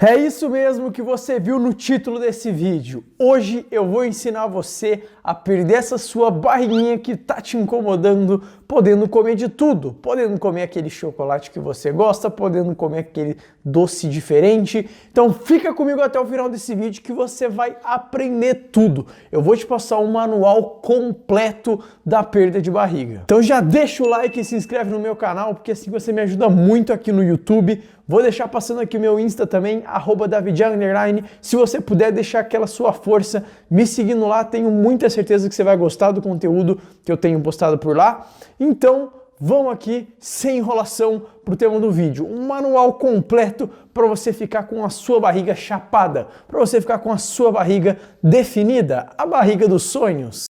É isso mesmo que você viu no título desse vídeo. Hoje eu vou ensinar você a perder essa sua barriguinha que tá te incomodando, podendo comer de tudo, podendo comer aquele chocolate que você gosta, podendo comer aquele doce diferente. Então fica comigo até o final desse vídeo que você vai aprender tudo. Eu vou te passar um manual completo da perda de barriga. Então já deixa o like e se inscreve no meu canal, porque assim você me ajuda muito aqui no YouTube. Vou deixar passando aqui o meu Insta também, @davidian_. Se você puder deixar aquela sua força me seguindo lá, tenho muita certeza que você vai gostar do conteúdo que eu tenho postado por lá. Então, vamos aqui, sem enrolação, para o tema do vídeo. Um manual completo para você ficar com a sua barriga chapada, para você ficar com a sua barriga definida, a barriga dos sonhos.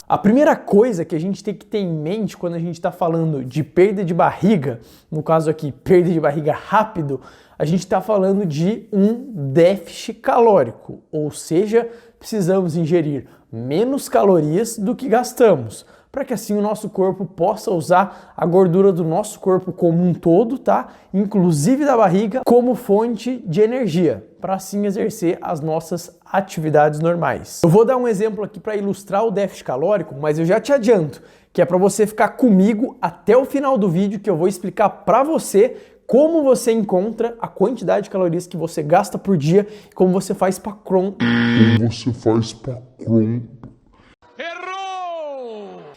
A primeira coisa que a gente tem que ter em mente quando a gente está falando de perda de barriga, no caso aqui, perda de barriga rápido, a gente está falando de um déficit calórico, ou seja, precisamos ingerir menos calorias do que gastamos, para que assim o nosso corpo possa usar a gordura do nosso corpo como um todo, tá? Inclusive da barriga, como fonte de energia, para assim exercer as nossas atividades normais. Eu vou dar um exemplo aqui para ilustrar o déficit calórico, mas eu já te adianto que é para você ficar comigo até o final do vídeo, que eu vou explicar para você como você encontra a quantidade de calorias que você gasta por dia e como você faz para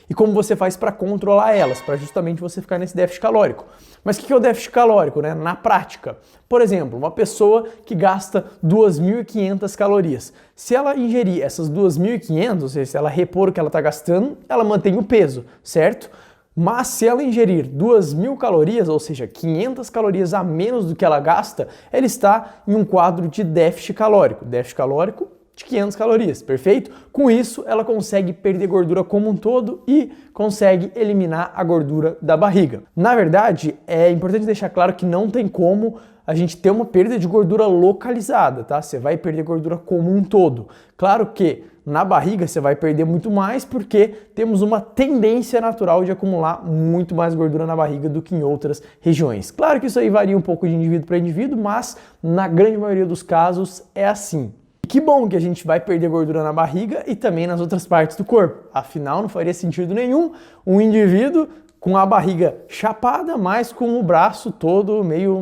e como você faz para controlar elas, para justamente você ficar nesse déficit calórico. Mas o que é o déficit calórico, né? Na prática, por exemplo, uma pessoa que gasta 2.500 calorias. Se ela ingerir essas 2.500, ou seja, se ela repor o que ela está gastando, ela mantém o peso, certo? Mas se ela ingerir 2.000 calorias, ou seja, 500 calorias a menos do que ela gasta, ela está em um quadro de déficit calórico. Déficit calórico de 500 calorias, perfeito? Com isso, ela consegue perder gordura como um todo e consegue eliminar a gordura da barriga. Na verdade, é importante deixar claro que não tem como a gente ter uma perda de gordura localizada, tá? Você vai perder gordura como um todo. Claro que na barriga você vai perder muito mais porque temos uma tendência natural de acumular muito mais gordura na barriga do que em outras regiões. Claro que isso aí varia um pouco de indivíduo para indivíduo, mas na grande maioria dos casos é assim. Que bom que a gente vai perder gordura na barriga e também nas outras partes do corpo. Afinal, não faria sentido nenhum um indivíduo com a barriga chapada, mas com o braço todo meio,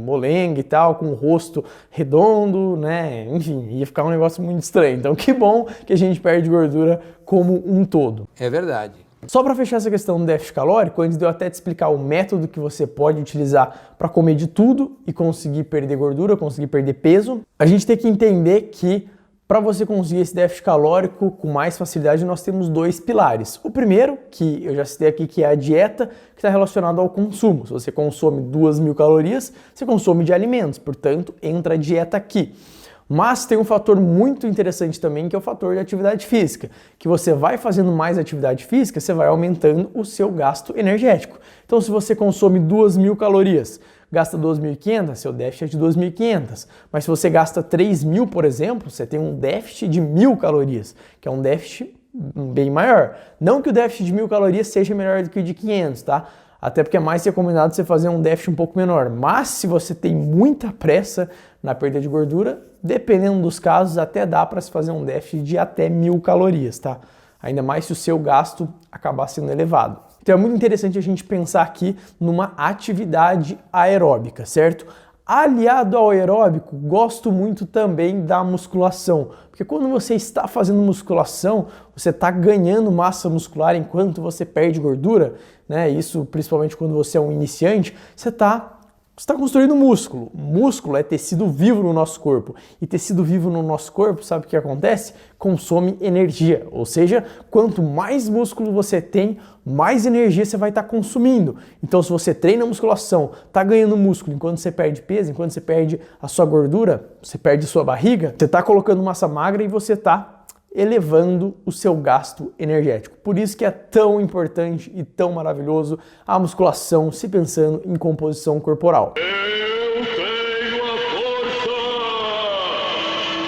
molenga e tal, com o rosto redondo, enfim, ia ficar um negócio muito estranho. Então, que bom que a gente perde gordura como um todo. É verdade. Só para fechar essa questão do déficit calórico, antes de eu até te explicar o método que você pode utilizar para comer de tudo e conseguir perder gordura, conseguir perder peso, a gente tem que entender que para você conseguir esse déficit calórico com mais facilidade, nós temos dois pilares. O primeiro, que eu já citei aqui, que é a dieta, que está relacionado ao consumo. Se você consome 2.000 calorias, você consome de alimentos, portanto, entra a dieta aqui. Mas tem um fator muito interessante também, que é o fator de atividade física, que você vai fazendo mais atividade física, você vai aumentando o seu gasto energético. Então, se você consome 2.000 calorias, gasta 2.500, seu déficit é de 2.500. Mas se você gasta 3.000, por exemplo, você tem um déficit de 1.000 calorias, que é um déficit bem maior. Não que o déficit de 1.000 calorias seja melhor do que o de 500, tá? Até porque é mais recomendado você fazer um déficit um pouco menor. Mas se você tem muita pressa na perda de gordura, dependendo dos casos, até dá para se fazer um déficit de até 1.000 calorias, tá? Ainda mais se o seu gasto acabar sendo elevado. Então é muito interessante a gente pensar aqui numa atividade aeróbica, certo? Aliado ao aeróbico, gosto muito também da musculação, porque quando você está fazendo musculação, você está ganhando massa muscular enquanto você perde gordura, Isso principalmente quando você é um iniciante, você está construindo músculo. Músculo é tecido vivo no nosso corpo. E tecido vivo no nosso corpo, sabe o que acontece? Consome energia. Ou seja, quanto mais músculo você tem, mais energia você vai estar consumindo. Então, se você treina musculação, está ganhando músculo enquanto você perde peso, enquanto você perde a sua gordura, você perde sua barriga, você está colocando massa magra e você está elevando o seu gasto energético. Por isso que é tão importante e tão maravilhoso a musculação, se pensando em composição corporal. Eu tenho a força!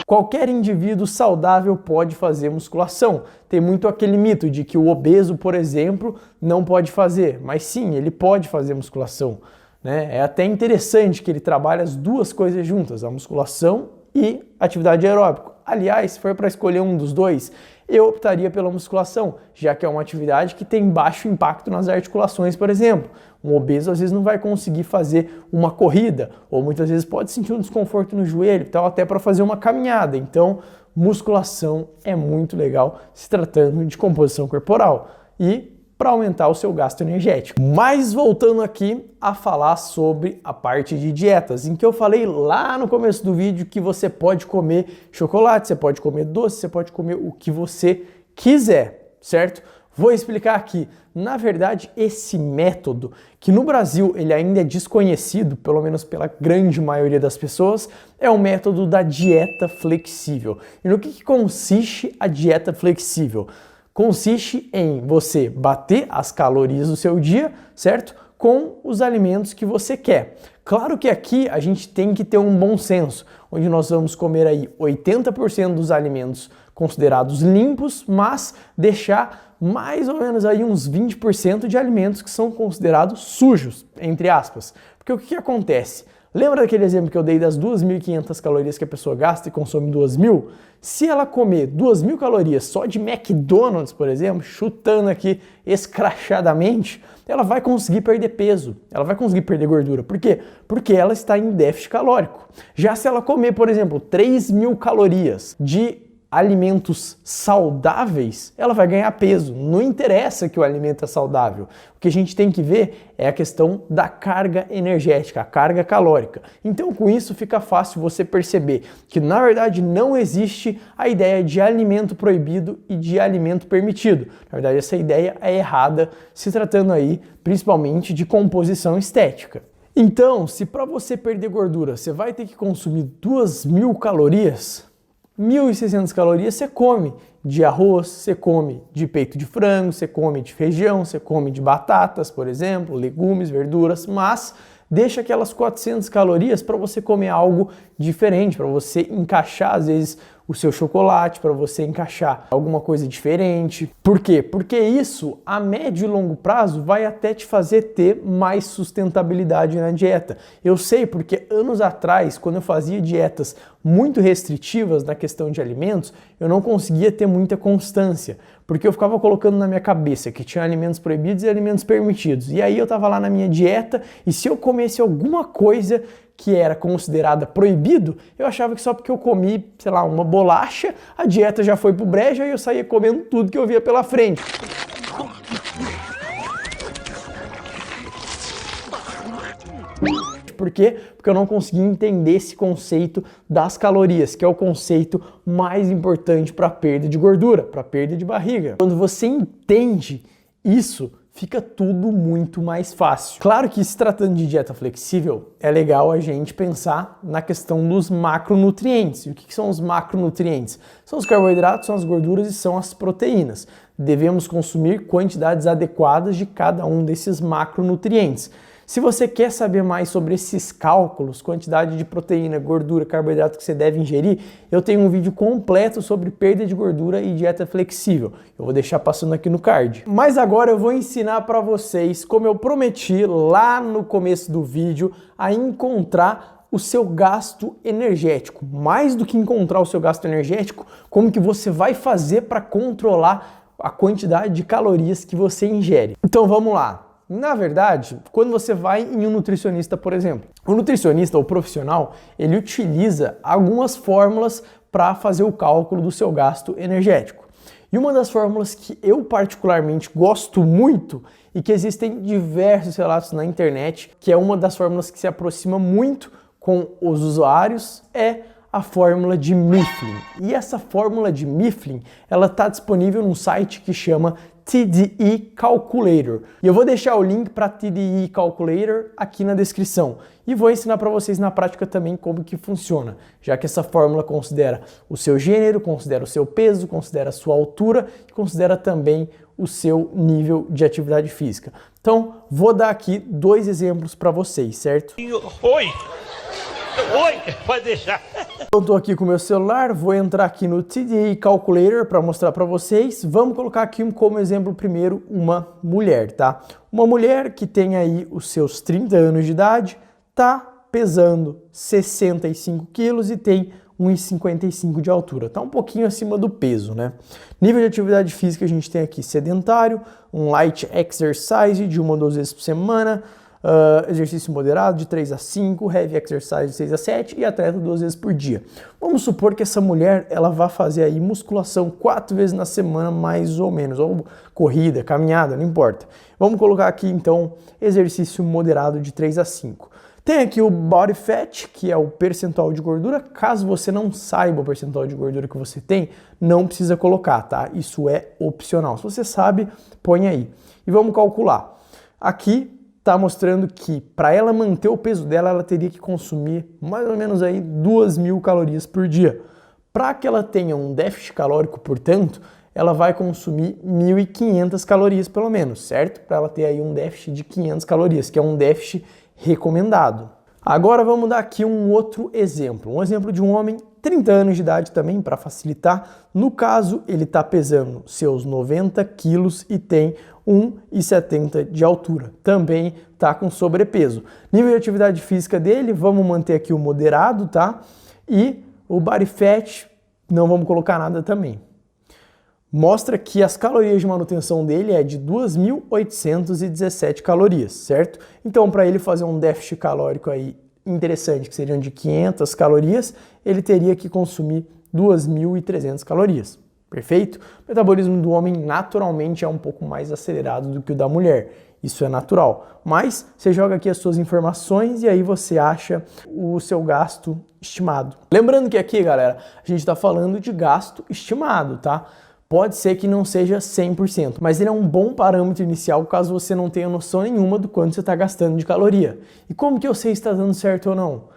Qualquer indivíduo saudável pode fazer musculação. Tem muito aquele mito de que o obeso, por exemplo, não pode fazer. Mas sim, ele pode fazer musculação. né? É até interessante que ele trabalha as duas coisas juntas, a musculação e atividade aeróbica. Aliás, se for para escolher um dos dois, eu optaria pela musculação, já que é uma atividade que tem baixo impacto nas articulações, por exemplo. Um obeso às vezes não vai conseguir fazer uma corrida, ou muitas vezes pode sentir um desconforto no joelho, tal, até para fazer uma caminhada. Então, musculação é muito legal se tratando de composição corporal e para aumentar o seu gasto energético. Mas voltando aqui a falar sobre a parte de dietas, em que eu falei lá no começo do vídeo que você pode comer chocolate, você pode comer doce, você pode comer o que você quiser, certo? Vou explicar aqui. Na verdade, esse método, que no Brasil ele ainda é desconhecido, pelo menos pela grande maioria das pessoas, é o método da dieta flexível. E no que consiste a dieta flexível? Consiste em você bater as calorias do seu dia, certo? Com os alimentos que você quer. Claro que aqui a gente tem que ter um bom senso, onde nós vamos comer aí 80% dos alimentos considerados limpos, mas deixar mais ou menos aí uns 20% de alimentos que são considerados sujos, entre aspas. Porque o que acontece? Lembra daquele exemplo que eu dei das 2.500 calorias que a pessoa gasta e consome 2.000? Se ela comer 2.000 calorias só de McDonald's, por exemplo, chutando aqui escrachadamente, ela vai conseguir perder peso, ela vai conseguir perder gordura. Por quê? Porque ela está em déficit calórico. Já se ela comer, por exemplo, 3.000 calorias de alimentos saudáveis, ela vai ganhar peso. Não interessa que o alimento é saudável. O que a gente tem que ver é a questão da carga energética, a carga calórica. Então, com isso, fica fácil você perceber que, na verdade, não existe a ideia de alimento proibido e de alimento permitido. Na verdade, essa ideia é errada, se tratando aí, principalmente, de composição estética. Então, se para você perder gordura, você vai ter que consumir 2.000 calorias, 1.600 calorias você come de arroz, você come de peito de frango, você come de feijão, você come de batatas, por exemplo, legumes, verduras, mas deixa aquelas 400 calorias para você comer algo diferente, para você encaixar às vezes o seu chocolate, para você encaixar alguma coisa diferente. Por quê? Porque isso, a médio e longo prazo, vai até te fazer ter mais sustentabilidade na dieta. Eu sei porque anos atrás, quando eu fazia dietas muito restritivas na questão de alimentos, eu não conseguia ter muita constância, porque eu ficava colocando na minha cabeça que tinha alimentos proibidos e alimentos permitidos. E aí eu tava lá na minha dieta e se eu comesse alguma coisa que era considerada proibido, eu achava que só porque eu comi, sei lá, uma bolacha, a dieta já foi pro brejo e eu saía comendo tudo que eu via pela frente. Por quê? Porque eu não conseguia entender esse conceito das calorias, que é o conceito mais importante para a perda de gordura, para a perda de barriga. Quando você entende isso, fica tudo muito mais fácil. Claro que se tratando de dieta flexível, é legal a gente pensar na questão dos macronutrientes. E o que são os macronutrientes? São os carboidratos, são as gorduras e são as proteínas. Devemos consumir quantidades adequadas de cada um desses macronutrientes. Se você quer saber mais sobre esses cálculos, quantidade de proteína, gordura, carboidrato que você deve ingerir, eu tenho um vídeo completo sobre perda de gordura e dieta flexível. Eu vou deixar passando aqui no card. Mas agora eu vou ensinar para vocês, como eu prometi lá no começo do vídeo, a encontrar o seu gasto energético. Mais do que encontrar o seu gasto energético, como que você vai fazer para controlar a quantidade de calorias que você ingere. Então vamos lá. Na verdade, quando você vai em um nutricionista, por exemplo, o nutricionista, o profissional, ele utiliza algumas fórmulas para fazer o cálculo do seu gasto energético. E uma das fórmulas que eu particularmente gosto muito e que existem diversos relatos na internet, que é uma das fórmulas que se aproxima muito com os usuários, é a fórmula de Mifflin. E essa fórmula de Mifflin, ela está disponível num site que chama TDE Calculator. E eu vou deixar o link para TDE Calculator aqui na descrição. E vou ensinar para vocês na prática também como que funciona, já que essa fórmula considera o seu gênero, considera o seu peso, considera a sua altura e considera também o seu nível de atividade física. Então, vou dar aqui dois exemplos para vocês, certo? Oi! Oi, pode deixar. Eu estou aqui com o meu celular, vou entrar aqui no TDA Calculator para mostrar para vocês. Vamos colocar aqui como exemplo primeiro uma mulher, tá? Uma mulher que tem aí os seus 30 anos de idade, tá pesando 65 quilos e tem 1,55 de altura. Tá um pouquinho acima do peso, né? Nível de atividade física a gente tem aqui sedentário, um light exercise de 1 a 2 vezes por semana, exercício moderado de 3 a 5, heavy exercise de 6 a 7 e atleta 2 vezes por dia. Vamos supor que essa mulher ela vá fazer aí musculação 4 vezes na semana mais ou menos, ou corrida, caminhada, não importa. Vamos colocar aqui então exercício moderado de 3 a 5. Tem aqui o body fat, que é o percentual de gordura. Caso você não saiba o percentual de gordura que você tem, não precisa colocar, tá? Isso é opcional. Se você sabe, põe aí. E vamos calcular. Aqui está mostrando que para ela manter o peso dela, ela teria que consumir mais ou menos aí 2.000 calorias por dia. Para que ela tenha um déficit calórico, portanto, ela vai consumir 1.500 calorias pelo menos, certo? Para ela ter aí um déficit de 500 calorias, que é um déficit recomendado. Agora vamos dar aqui um outro exemplo. Um exemplo de um homem, 30 anos de idade também, para facilitar. No caso, ele está pesando seus 90 quilos e tem 1,70 de altura. Também está com sobrepeso. Nível de atividade física dele, vamos manter aqui o moderado, tá? E o body fat, não vamos colocar nada também. Mostra que as calorias de manutenção dele é de 2.817 calorias, certo? Então, para ele fazer um déficit calórico aí interessante, que seriam de 500 calorias, ele teria que consumir 2.300 calorias. Perfeito? O metabolismo do homem naturalmente é um pouco mais acelerado do que o da mulher. Isso é natural. Mas você joga aqui as suas informações e aí você acha o seu gasto estimado. Lembrando que aqui, galera, a gente está falando de gasto estimado, tá? Pode ser que não seja 100%, mas ele é um bom parâmetro inicial caso você não tenha noção nenhuma do quanto você está gastando de caloria. E como que eu sei se está dando certo ou não?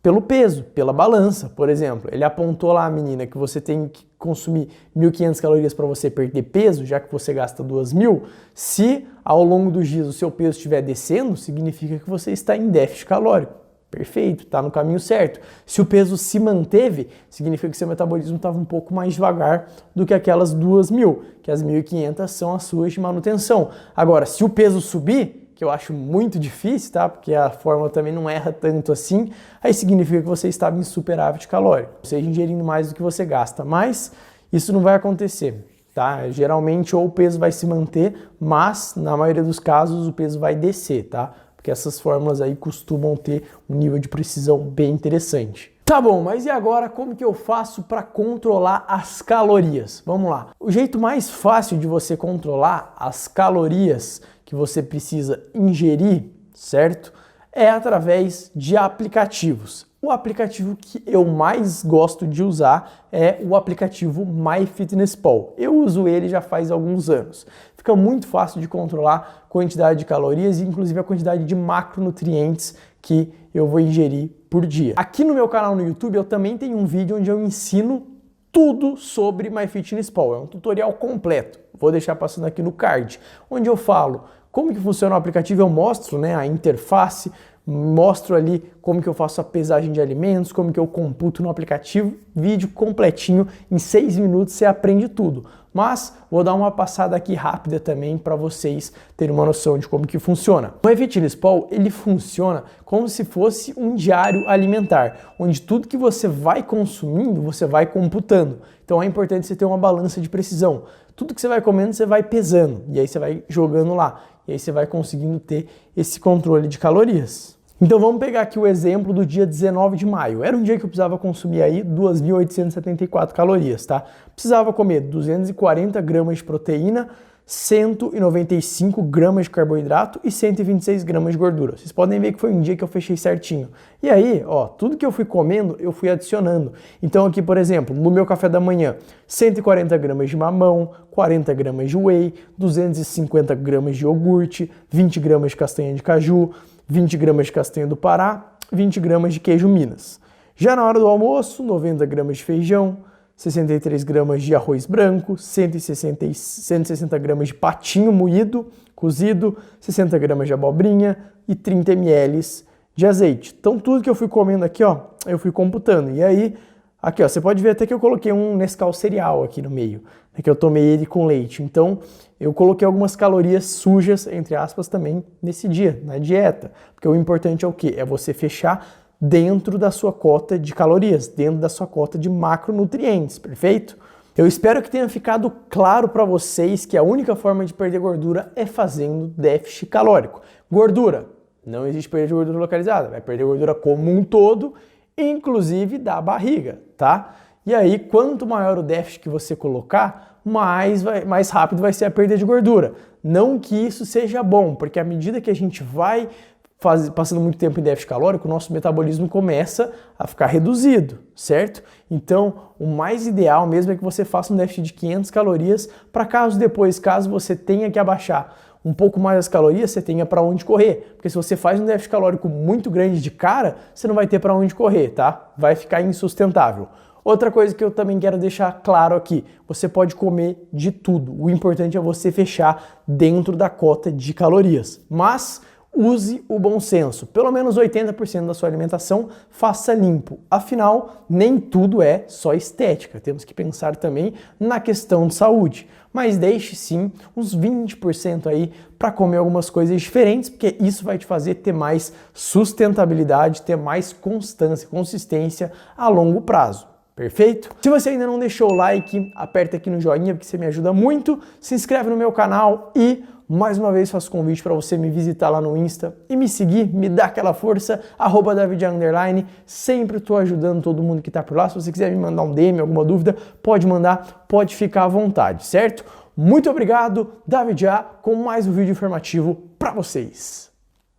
Pelo peso, pela balança, por exemplo. Ele apontou lá, menina, que você tem que consumir 1.500 calorias para você perder peso, já que você gasta 2.000. Se ao longo dos dias o seu peso estiver descendo, significa que você está em déficit calórico. Perfeito, está no caminho certo. Se o peso se manteve, significa que seu metabolismo estava um pouco mais devagar do que aquelas 2.000, que as 1.500 são as suas de manutenção. Agora, se o peso subir, que eu acho muito difícil, tá? Porque a fórmula também não erra tanto assim, aí significa que você estava em superávit calórico, ou seja, ingerindo mais do que você gasta. Mas isso não vai acontecer, tá? Geralmente ou o peso vai se manter, mas na maioria dos casos o peso vai descer, tá? Porque essas fórmulas aí costumam ter um nível de precisão bem interessante. Tá bom, mas e agora como que eu faço para controlar as calorias? Vamos lá. O jeito mais fácil de você controlar as calorias que você precisa ingerir, certo? É através de aplicativos. O aplicativo que eu mais gosto de usar é o aplicativo MyFitnessPal. Eu uso ele já faz alguns anos. Fica muito fácil de controlar a quantidade de calorias e inclusive a quantidade de macronutrientes que eu vou ingerir por dia. Aqui no meu canal no YouTube eu também tenho um vídeo onde eu ensino tudo sobre MyFitnessPal. É um tutorial completo. Vou deixar passando aqui no card, onde eu falo como que funciona o aplicativo, eu mostro, né, a interface, mostro ali como que eu faço a pesagem de alimentos, como que eu computo no aplicativo, vídeo completinho, em 6 minutos você aprende tudo. Mas vou dar uma passada aqui rápida também para vocês terem uma noção de como que funciona. O MyFitnessPal, ele funciona como se fosse um diário alimentar, onde tudo que você vai consumindo, você vai computando. Então é importante você ter uma balança de precisão. Tudo que você vai comendo, você vai pesando, e aí você vai jogando lá. E aí você vai conseguindo ter esse controle de calorias. Então vamos pegar aqui o exemplo do dia 19 de maio. Era um dia que eu precisava consumir aí 2.874 calorias, tá? Precisava comer 240 gramas de proteína, 195 gramas de carboidrato e 126 gramas de gordura. Vocês podem ver que foi um dia que eu fechei certinho. E aí, ó, tudo que eu fui comendo, eu fui adicionando. Então aqui, por exemplo, no meu café da manhã, 140 gramas de mamão, 40 gramas de whey, 250 gramas de iogurte, 20 gramas de castanha de caju, 20 gramas de castanha do Pará, 20 gramas de queijo Minas. Já na hora do almoço, 90 gramas de feijão, 63 gramas de arroz branco, 160 gramas de patinho moído, cozido, 60 gramas de abobrinha e 30 ml de azeite. Então tudo que eu fui comendo aqui, ó, eu fui computando. E aí, aqui ó, você pode ver até que eu coloquei um Nescau cereal aqui no meio, né, que eu tomei ele com leite. Então eu coloquei algumas calorias sujas, entre aspas, também nesse dia, na dieta. Porque o importante é o quê? É você fechar dentro da sua cota de calorias, dentro da sua cota de macronutrientes, perfeito? Eu espero que tenha ficado claro para vocês que a única forma de perder gordura é fazendo déficit calórico. Gordura, não existe perda de gordura localizada, vai perder gordura como um todo, inclusive da barriga, tá? E aí, quanto maior o déficit que você colocar, mais rápido vai ser a perda de gordura. Não que isso seja bom, porque à medida que a gente vai passando muito tempo em déficit calórico, o nosso metabolismo começa a ficar reduzido, certo? Então, o mais ideal mesmo é que você faça um déficit de 500 calorias para caso você tenha que abaixar um pouco mais as calorias, você tenha para onde correr. Porque se você faz um déficit calórico muito grande de cara, você não vai ter para onde correr, tá? Vai ficar insustentável. Outra coisa que eu também quero deixar claro aqui, você pode comer de tudo. O importante é você fechar dentro da cota de calorias. Mas use o bom senso. Pelo menos 80% da sua alimentação faça limpo. Afinal, nem tudo é só estética. Temos que pensar também na questão de saúde. Mas deixe sim uns 20% aí para comer algumas coisas diferentes, porque isso vai te fazer ter mais sustentabilidade, ter mais constância, consistência a longo prazo. Perfeito? Se você ainda não deixou o like, aperta aqui no joinha porque você me ajuda muito, se inscreve no meu canal e mais uma vez faço convite para você me visitar lá no Insta e me seguir, me dar aquela força, @David_, sempre estou ajudando todo mundo que está por lá. Se você quiser me mandar um DM, alguma dúvida, pode mandar, pode ficar à vontade, certo? Muito obrigado, David, com mais um vídeo informativo para vocês.